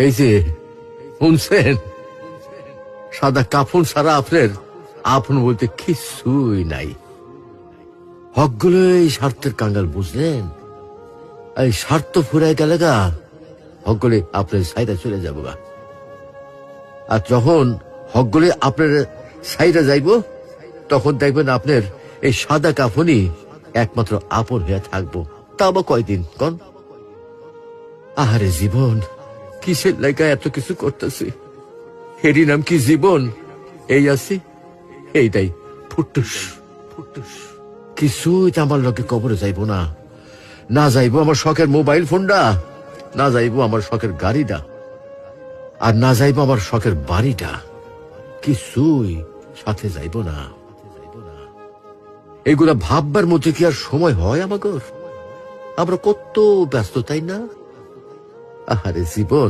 এই যে শুনছেন, সাদা কাফন ছাড়া আপনার আপন বলতে কিছুই নাই। হকগুলো এই স্বার্থের কাঙ্গাল, বুঝলেন? এই স্বার্থ ফুরাই গেলে গা হকগুলি আপনার সাইডে চলে যাব গা। আর যখন হকগুলি আপনার সাইডে যাইব, তখন দেখবেন আপনার এই সাদা কাফনই একমাত্র আপন হয়ে থাকবো। তা বা কয়দিন কন? আহারে জীবন, কিসের লাইগা এত কিছু করতেছি? এরই নাম কি জীবন? এই আছি, এইটাই ফুটুস ফুটুস। কিছুই তো আমার লোকে কবরে যাইব না। না যাইব আমার শখের মোবাইল ফোনটা, না যাইব আমার শখের গাড়িটা, আর না যাইব আমার শখের বাড়িটা। কিছুই সাথে যাইব না। এগুলা ভাববার মধ্যে কি আর সময় হয় আমাগর? আমরা কত ব্যস্ত, তাই না? আহারে জীবন।